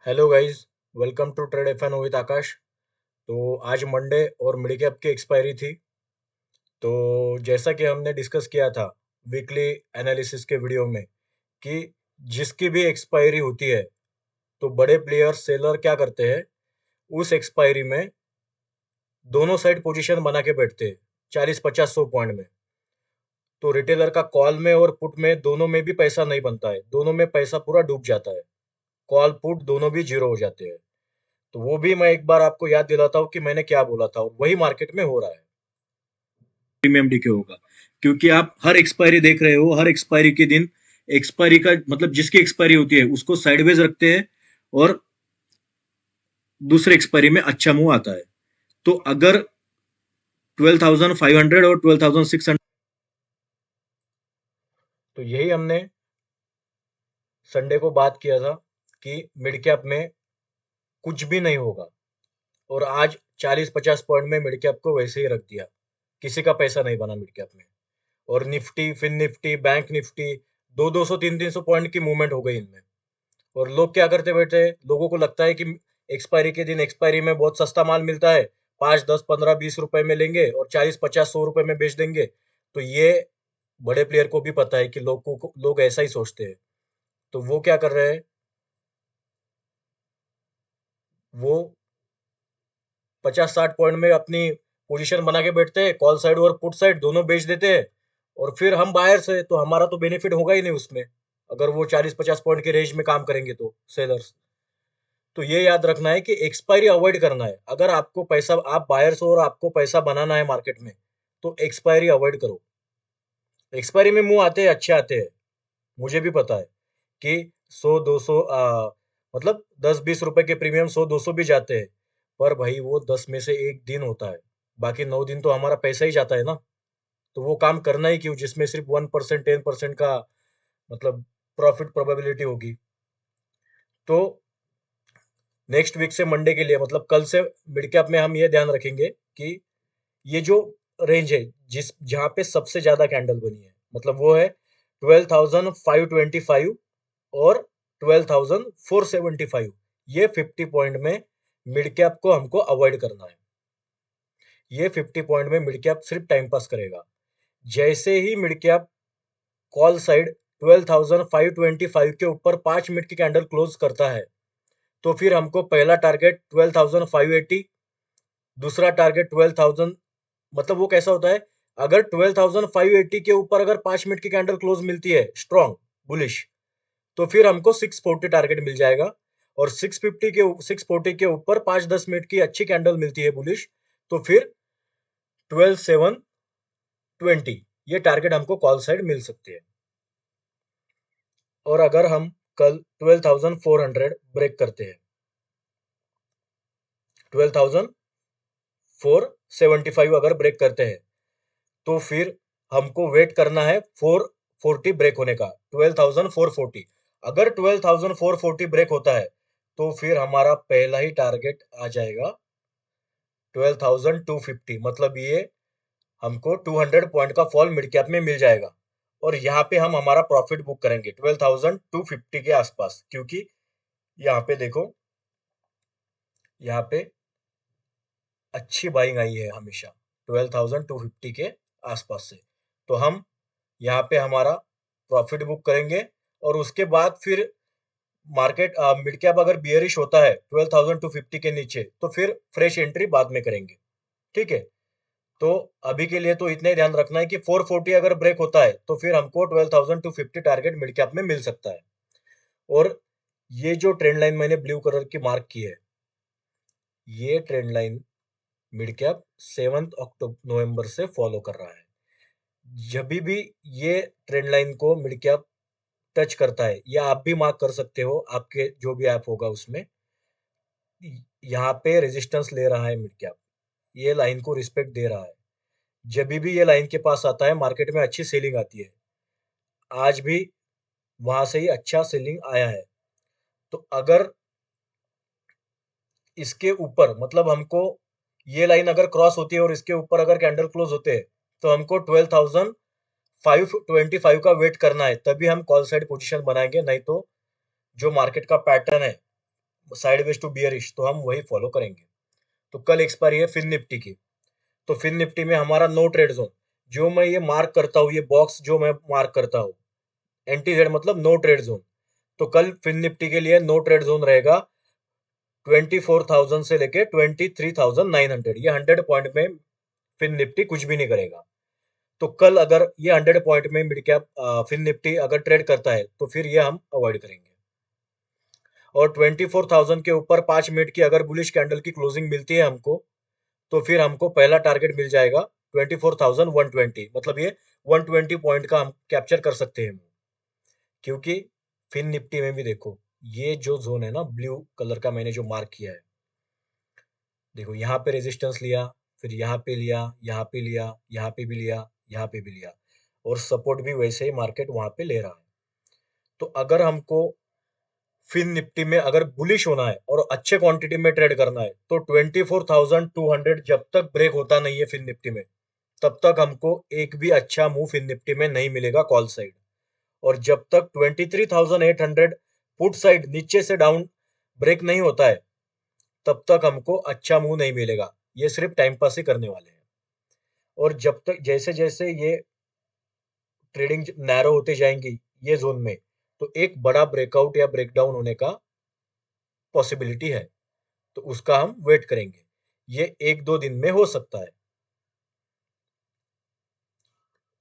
Hello guys, welcome to trade FN with Akash. तो आज Monday और मिड कैप की एक्सपायरी थी। तो जैसा कि हमने डिस्कस किया था वीकली एनालिसिस के वीडियो में कि जिसकी भी एक्सपायरी होती है तो बड़े प्लेयर सेलर क्या करते हैं, उस एक्सपायरी में दोनों साइड पोजीशन बना के बैठते हैं 40-50-100 पॉइंट में। तो रिटेलर का कॉल में और पुट में दोनों में भी पैसा नहीं बनता है, दोनों में पैसा पूरा डूब जाता है। कॉल पुट दोनों भी जीरो हो जाते हैं। तो वो भी मैं एक बार आपको याद दिलाता हूँ कि मैंने क्या बोला था, और वही मार्केट में हो रहा है। प्रीमियम डीके होगा, क्योंकि आप हर एक्सपायरी देख रहे हो, हर एक्सपायरी के दिन एक्सपायरी का मतलब जिसकी एक्सपायरी होती है उसको साइडवेज रखते हैं और दूसरे एक्सपायरी में अच्छा मुंह आता है। तो अगर 12,500 और 12,600, तो यही हमने संडे को बात किया था कि मिड कैप में कुछ भी नहीं होगा, और आज 40-50 पॉइंट में मिड कैप को वैसे ही रख दिया। किसी का पैसा नहीं बना मिड कैप में। और Nifty, fin Nifty, bank Nifty, 200-300 point की मूवमेंट हो गई इनमें। और लोग क्या करते बैठे, लोगों को लगता है कि एक्सपायरी के दिन एक्सपायरी में बहुत सस्ता माल मिलता है, 5, 10, 15, 20 रुपए में लेंगे और 40, 50, 100 रुपए में बेच देंगे। तो ये बड़े प्लेयर को भी पता है कि लोग ऐसा ही सोचते हैं। तो वो क्या कर रहे हैं, वो 50-60 पॉइंट में अपनी पोजीशन बना के बैठते हैं, कॉल साइड और पुट साइड दोनों बेच देते हैं। और फिर हम बायर्स है तो हमारा तो बेनिफिट होगा ही नहीं उसमें, अगर वो 40-50 पॉइंट के रेंज में काम करेंगे तो सेलर्स। तो ये याद रखना है कि एक्सपायरी अवॉइड करना है। अगर आपको पैसा, आप बायर्स हो और आपको पैसा बनाना है मार्केट में, तो एक्सपायरी अवॉइड करो। एक्सपायरी में मुंह आते हैं, अच्छे आते हैं, मुझे भी पता है कि 100-200 मतलब 10-20 रुपए के प्रीमियम 100-200 भी जाते हैं। पर भाई वो 10 में से एक दिन होता है, बाकी 9 दिन तो हमारा पैसा ही जाता है ना। तो वो काम करना ही क्यों जिसमें सिर्फ 1%, 10% का मतलब प्रॉफिट प्रोबेबिलिटी होगी। तो नेक्स्ट वीक से मंडे के लिए, मतलब कल से मिड कैप में हम ये ध्यान रखेंगे कि ये जो रेंज है, जिस जहां पे सबसे ज्यादा कैंडल बनी है, मतलब वो है 12,525 और 12,475। ये 50 पॉइंट में मिड कैप को हमको अवॉइड करना है। ये 50 पॉइंट में मिड कैप सिर्फ टाइम पास करेगा। जैसे ही मिड कैप कॉल साइड 12,525 के ऊपर 5 मिनट की कैंडल क्लोज करता है, तो फिर हमको पहला टारगेट 12,580, दूसरा टारगेट 12,000। मतलब वो कैसा होता है, अगर 12,580 के ऊपर अगर 5 मिनट की कैंडल क्लोज मिलती है स्ट्रॉन्ग बुलिश, तो फिर हमको 640 टारगेट मिल जाएगा। और 640 के ऊपर 5-10 मिनट की अच्छी कैंडल मिलती है बुलिश, तो फिर 12,720 ये टारगेट हमको कॉल साइड मिल सकते हैं। और अगर हम कल 12,400 ब्रेक करते हैं, 12,475 अगर ब्रेक करते हैं, तो फिर हमको वेट करना है 440 ब्रेक होने का, 12,440। अगर 12,440 ब्रेक होता है, तो फिर हमारा पहला ही टारगेट आ जाएगा 12,250। मतलब ये हमको 200 पॉइंट का फॉल मिड कैप में मिल जाएगा। और यहाँ पे हम हमारा प्रॉफिट बुक करेंगे 12,250 के आसपास, क्योंकि यहाँ पे देखो, यहाँ पे अच्छी बाइंग आई है हमेशा 12,250 के आसपास से। तो हम यहाँ पे हमारा प्रॉफिट बुक करेंगे। और उसके बाद फिर मार्केट मिड कैप अगर बियरिश होता है 12,250 के नीचे, तो फिर फ्रेश एंट्री बाद में करेंगे। ठीक है। तो अभी के लिए तो इतना ही ध्यान रखना है कि 440 अगर ब्रेक होता है, तो फिर हमको 12,250 टारगेट मिड कैप में मिल सकता है। और ये जो ट्रेंड लाइन मैंने ब्लू कलर की मार्क की है, ये ट्रेंड लाइन मिड कैप 7 नवंबर से फॉलो कर रहा है। जब भी ये ट्रेंड लाइन को मिड कैप टच करता है, या आप भी मार्क कर सकते हो आपके जो भी ऐप होगा उसमें, यहाँ पे रेजिस्टेंस ले रहा है मिड कैप, ये लाइन को रिस्पेक्ट दे रहा है। जब भी ये लाइन के पास आता है, मार्केट में अच्छी सेलिंग आती है। आज भी वहां से ही अच्छा सेलिंग आया है। तो अगर इसके ऊपर, मतलब हमको ये लाइन अगर क्रॉस होती है और इसके ऊपर अगर कैंडल क्लोज होते हैं, तो हमको 12,525 का वेट करना है, तभी हम कॉल साइड पोजीशन बनाएंगे। नहीं तो जो मार्केट का पैटर्न है, साइडवेज टू बियरिश, तो हम वही फॉलो करेंगे। तो कल एक्सपायरी है फिन निफ्टी की, तो फिन निफ्टी में हमारा नो ट्रेड जोन, जो मैं ये मार्क करता हूँ, ये बॉक्स जो मैं मार्क करता हूँ, NTZ मतलब नो ट्रेड जोन। तो कल फिन निफ्टी के लिए नो ट्रेड जोन रहेगा 24,000 से लेके 23,900, ये 100 पॉइंट में फिन निफ्टी कुछ भी नहीं करेगा। तो कल अगर ये 100 पॉइंट में मिड कैप फिन निफ्टी अगर ट्रेड करता है तो फिर ये हम अवॉइड करेंगे। और 24,000 के ऊपर 5 मिनट की अगर बुलिश कैंडल की क्लोजिंग मिलती है हमको, तो फिर हमको पहला टारगेट मिल जाएगा 24,120, मतलब ये 120 पॉइंट का हम कैप्चर कर सकते हैं। क्योंकि फिन निफ्टी में भी देखो, ये जो जोन है ना ब्लू कलर का मैंने जो मार्क किया है, देखो यहाँ पे रेजिस्टेंस लिया, फिर यहाँ पे लिया, यहाँ पे लिया, यहाँ पे भी लिया, यहाँ पे भी लिया, और सपोर्ट भी वैसे ही मार्केट वहां पे ले रहा है। तो अगर हमको फिन निफ्टी में अगर बुलिश होना है और अच्छे क्वांटिटी में ट्रेड करना है, तो 24,200 जब तक ब्रेक होता नहीं है फिन निफ्टी में, तब तक हमको एक भी अच्छा मूव फिन निफ्टी में नहीं मिलेगा कॉल साइड। और जब तक 23,800 पुट साइड नीचे से डाउन ब्रेक नहीं होता है, तब तक हमको अच्छा मूव नहीं मिलेगा। ये सिर्फ टाइम पास ही करने वाले हैं। और जब तक जैसे जैसे ये ट्रेडिंग नैरो होते जाएंगी ये जोन में, तो एक बड़ा ब्रेकआउट या ब्रेकडाउन होने का पॉसिबिलिटी है, तो उसका हम वेट करेंगे। ये एक दो दिन में हो सकता है।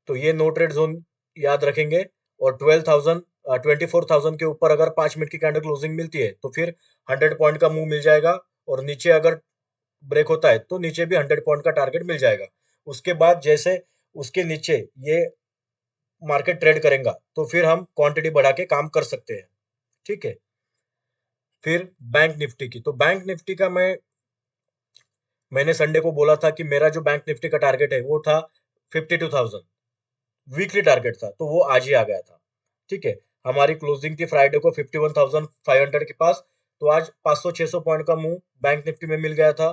तो ये नो ट्रेड जोन याद रखेंगे। और 24,000 के ऊपर अगर 5 मिनट की कैंडल क्लोजिंग मिलती है, तो फिर 100 पॉइंट का मूव मिल जाएगा। और नीचे अगर ब्रेक होता है तो नीचे भी 100 पॉइंट का टारगेट मिल जाएगा। उसके बाद जैसे उसके नीचे ये मार्केट ट्रेड करेगा, तो फिर हम क्वांटिटी बढ़ा के काम कर सकते हैं। ठीक है। फिर बैंक निफ्टी की, तो बैंक निफ्टी का मैंने संडे को बोला था कि मेरा जो बैंक निफ्टी का टारगेट है वो था 52,000, वीकली टारगेट था, तो वो आज ही आ गया था। ठीक है। हमारी क्लोजिंग थी फ्राइडे को 51,500 के पास, तो आज 500-600 पॉइंट का मूव बैंक निफ्टी में मिल गया था।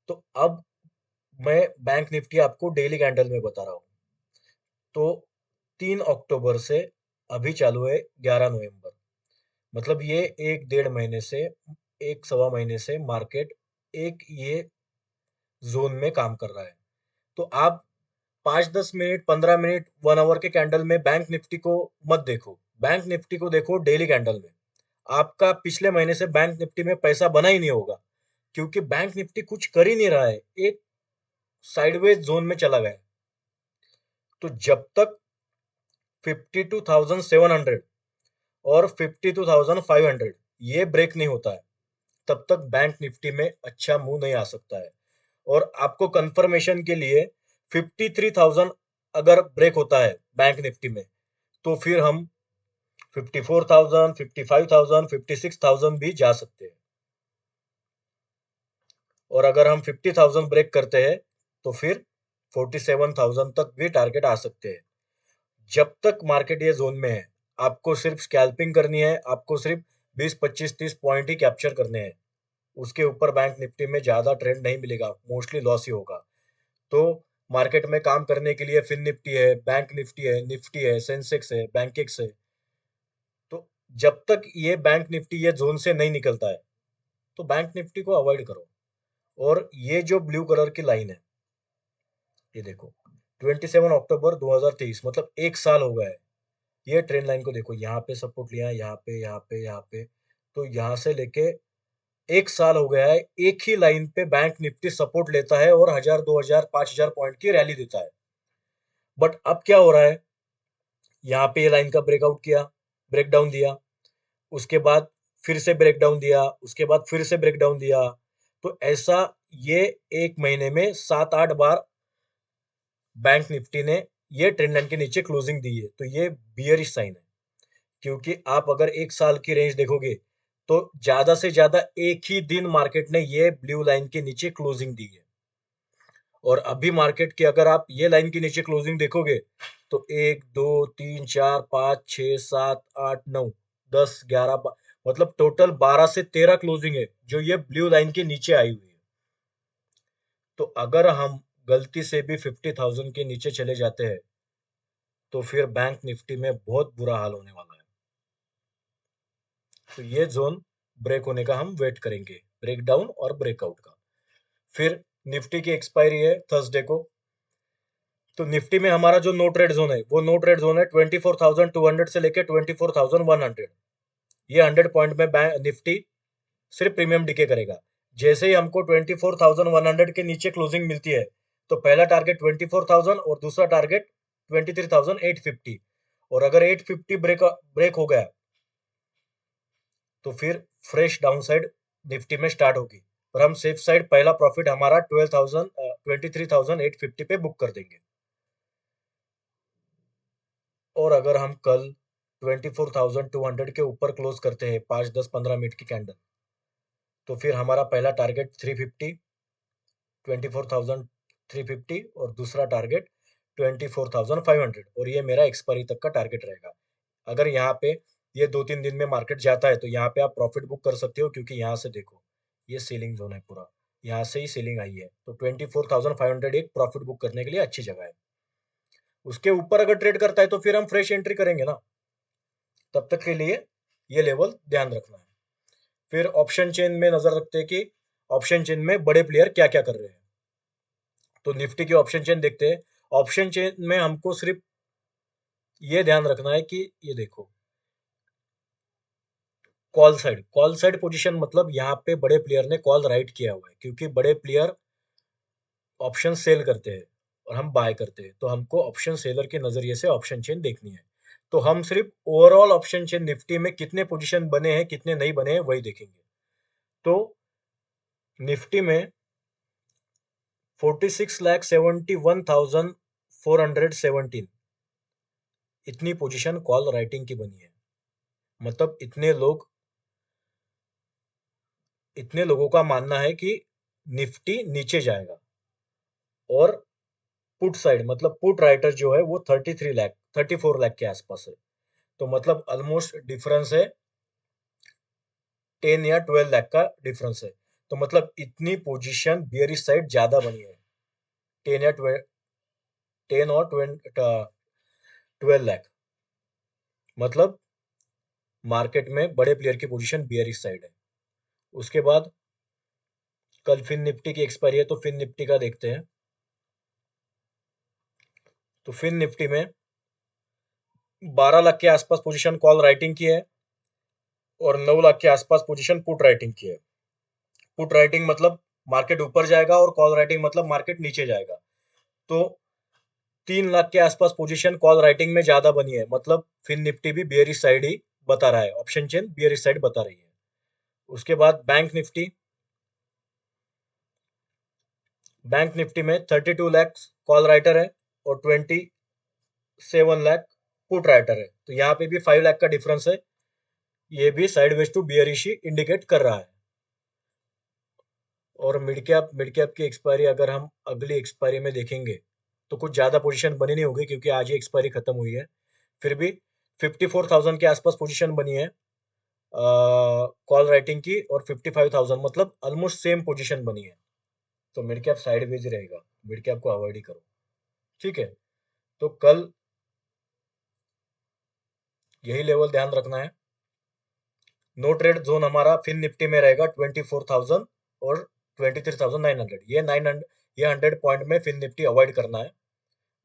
तो अब मैं बैंक निफ्टी आपको डेली कैंडल में बता रहा हूँ। तो 3 अक्टूबर से अभी चालू है 11 नवंबर, मतलब ये एक डेढ़ महीने से, एक सवा महीने से मार्केट एक ये जोन में काम कर रहा है। तो आप 5-10 मिनट, 15 मिनट, 1 आवर के कैंडल में बैंक निफ्टी को मत देखो। बैंक निफ्टी को देखो डेली कैंडल में। आपका पिछले महीने से बैंक निफ्टी में पैसा बना ही नहीं होगा, क्योंकि बैंक निफ्टी कुछ कर ही नहीं रहा है, एक साइडवेज जोन में चला गया। तो जब तक 52,700 और 52,500 ये ब्रेक नहीं होता है, तब तक बैंक निफ्टी में अच्छा मूव नहीं आ सकता है। और आपको कंफर्मेशन के लिए 53,000 अगर ब्रेक होता है बैंक निफ्टी में, तो फिर हम 54,000, 55,000, 56,000 भी जा सकते हैं। और अगर हम 50,000 ब्रेक करते हैं, तो फिर 47,000 तक भी टारगेट आ सकते हैं। जब तक मार्केट ये जोन में है, आपको सिर्फ स्कैल्पिंग करनी है, आपको सिर्फ 20, 25, 30 पॉइंट ही कैप्चर करने हैं। उसके ऊपर बैंक निफ्टी में ज्यादा ट्रेंड नहीं मिलेगा, मोस्टली लॉस ही होगा। तो मार्केट में काम करने के लिए फिन निफ्टी है, बैंक निफ्टी है, सेंसेक्स है, बैंकेक्स है। तो जब तक ये बैंक निफ्टी ये जोन से नहीं निकलता है, तो बैंक निफ्टी को अवॉइड करो। और ये जो ब्लू कलर की लाइन है, ये देखो 27 अक्टूबर 2023, मतलब एक साल हो गया है। ये ट्रेंड लाइन को देखो, यहाँ पे सपोर्ट लिया है, यहाँ पे, यहाँ पे, यहाँ पे। तो यहाँ से लेके एक साल हो गया है, एक ही लाइन पे बैंक निफ्टी सपोर्ट लेता है और 1,000, 2,000, 5,000 पॉइंट की रैली देता है। बट अब क्या हो रहा है, यहाँ पे ये लाइन का ब्रेकआउट किया, ब्रेकडाउन दिया, उसके बाद फिर से ब्रेकडाउन दिया, उसके बाद फिर से ब्रेकडाउन दिया। तो ऐसा ये एक महीने में 7-8 बार बैंक निफ्टी ने ये ट्रेंड लाइन के नीचे क्लोजिंग दी है। तो ये बियरिश साइन है, क्योंकि आप अगर एक साल की रेंज देखोगे, तो ज्यादा से ज्यादा एक ही दिन मार्केट ने ये ब्लू लाइन के नीचे क्लोजिंग दी है। और अभी मार्केट की अगर आप ये लाइन के नीचे क्लोजिंग देखोगे, तो 1, 2, 3, 4, 5, 6, 7, 8, 9, 10, 11, मतलब टोटल 12 से 13 क्लोजिंग है जो ये ब्लू लाइन के नीचे आई हुई है। तो अगर हम गलती से भी 50,000 के नीचे चले जाते हैं, तो फिर बैंक निफ्टी में बहुत बुरा हाल होने वाला है। तो ये जोन ब्रेक होने का हम वेट करेंगे, ब्रेक डाउन और ब्रेकआउट का। फिर निफ्टी की एक्सपायरी है थर्सडे को। तो निफ्टी में हमारा जो नो ट्रेड जोन है वो नो ट्रेड जोन है 24,200 से लेके 24,100। ये 100 पॉइंट में बैंक निफ्टी सिर्फ प्रीमियम डिके करेगा। जैसे ही हमको 24,100 के नीचे क्लोजिंग मिलती है तो पहला टारगेट 24,000 और दूसरा टारगेट 23,850। और अगर 850 ब्रेक हो गया तो फिर फ्रेश डाउन साइड निफ्टी में स्टार्ट होगी। और हम सेफ साइड पहला प्रॉफिट हमारा 23,850 पे बुक कर देंगे। और अगर हम कल 24,200 के ऊपर क्लोज करते हैं 5, 10, 15 मिनट की कैंडल, तो फिर हमारा पहला टारगेट 350, 24,350 और दूसरा टारगेट 24,500 और ये मेरा एक्सपायरी तक का टारगेट रहेगा। अगर यहाँ पे ये 2-3 दिन में मार्केट जाता है तो यहाँ पे आप प्रॉफिट बुक कर सकते हो, क्योंकि यहाँ से देखो ये सेलिंग जोन है पूरा, यहाँ से ही सेलिंग आई है। तो 24,500 एक प्रॉफिट बुक करने के लिए अच्छी जगह है। उसके ऊपर अगर ट्रेड करता है तो फिर हम फ्रेश एंट्री करेंगे ना। तब तक के लिए ये लेवल ध्यान रखना है। फिर ऑप्शन चेन में नजर रखते हैं कि ऑप्शन चेन में बड़े प्लेयर क्या क्या कर रहे हैं। तो निफ्टी की ऑप्शन चेन देखते हैं। ऑप्शन चेन में हमको सिर्फ ये ध्यान रखना है कि ये देखो कॉल साइड पोजीशन, मतलब यहाँ पे बड़े प्लेयर ने कॉल राइट किया हुआ है, क्योंकि बड़े प्लेयर ऑप्शन सेल करते हैं और हम बाय करते हैं। तो हमको ऑप्शन सेलर के नजरिए से ऑप्शन चेन देखनी है। तो हम सिर्फ ओवरऑल ऑप्शन चेन निफ्टी में कितने पोजीशन बने हैं कितने नहीं बने हैं वही देखेंगे। तो निफ्टी में 46,71,417 इतनी पोजीशन कॉल राइटिंग की बनी है। मतलब इतने लोगों का मानना है कि निफ्टी नीचे जाएगा। और पुट साइड मतलब पुट राइटर जो है वो 34 लाख के आसपास है। तो मतलब ऑलमोस्ट डिफरेंस है 10 या 12 लाख का डिफरेंस है। तो मतलब इतनी पोजीशन बियरिश साइड ज्यादा बनी है, 10 या 10 और 12 लाख। मतलब मार्केट में बड़े प्लेयर की पोजीशन बियरिश साइड है। उसके बाद कल फिन निफ्टी की एक्सपायरी है, तो फिन निफ्टी का देखते हैं। तो फिन निफ्टी में 12 लाख के आसपास पोजीशन कॉल राइटिंग की है और 9 लाख के आसपास पोजीशन पुट राइटिंग की है। पुट राइटिंग मतलब मार्केट ऊपर जाएगा और कॉल राइटिंग मतलब मार्केट नीचे जाएगा। तो 3 लाख के आसपास पोजीशन कॉल राइटिंग में ज्यादा बनी है। मतलब फिन निफ्टी भी बियरिश साइड ही बता रहा है, ऑप्शन चेन बियरिश साइड बता रही है। उसके बाद बैंक निफ्टी में 32 लाख कॉल राइटर है और 27 लाख पुट राइटर है। तो यहाँ पे भी 5 लाख का डिफरेंस है। ये भी साइडवेज टू बियरिश ही इंडिकेट कर रहा है। और मिड कैप की एक्सपायरी अगर हम अगली एक्सपायरी में देखेंगे तो कुछ ज्यादा पोजीशन बनी नहीं होगी, क्योंकि आज ही एक्सपायरी खत्म हुई है। फिर भी 54,000 के आसपास पोजीशन बनी है कॉल राइटिंग की, और 55,000 मतलब ऑलमोस्ट सेम पोजीशन बनी है। तो मिड कैप साइडवेज रहेगा, मिड कैप को अवॉइड ही करो। ठीक है, तो कल यही लेवल ध्यान रखना है। नो ट्रेड जोन हमारा फिन निफ्टी में रहेगा 24,000 और 23,900। ये 900, ये 100 पॉइंट में फिन निफ्टी अवॉइड करना है।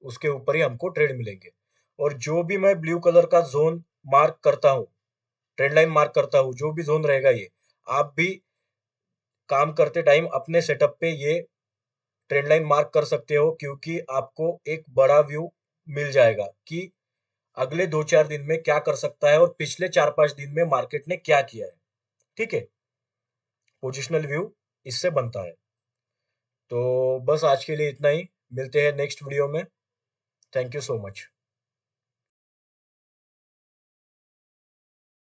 उसके ऊपर ही हमको ट्रेड मिलेंगे। और जो भी मैं ब्लू कलर का जोन मार्क करता हूँ, ट्रेंड लाइन मार्क करता हूँ, जो भी जोन रहेगा ये आप भी काम करते टाइम अपने सेटअप पे ये ट्रेंड लाइन मार्क कर सकते हो, क्योंकि आपको एक बड़ा व्यू मिल जाएगा कि अगले 2-4 दिन में क्या कर सकता है और पिछले 4-5 दिन में मार्केट ने क्या किया है। ठीक है, पोजिशनल व्यू इससे बनता है। तो बस आज के लिए इतना ही, मिलते हैं नेक्स्ट वीडियो में। Thank you so much.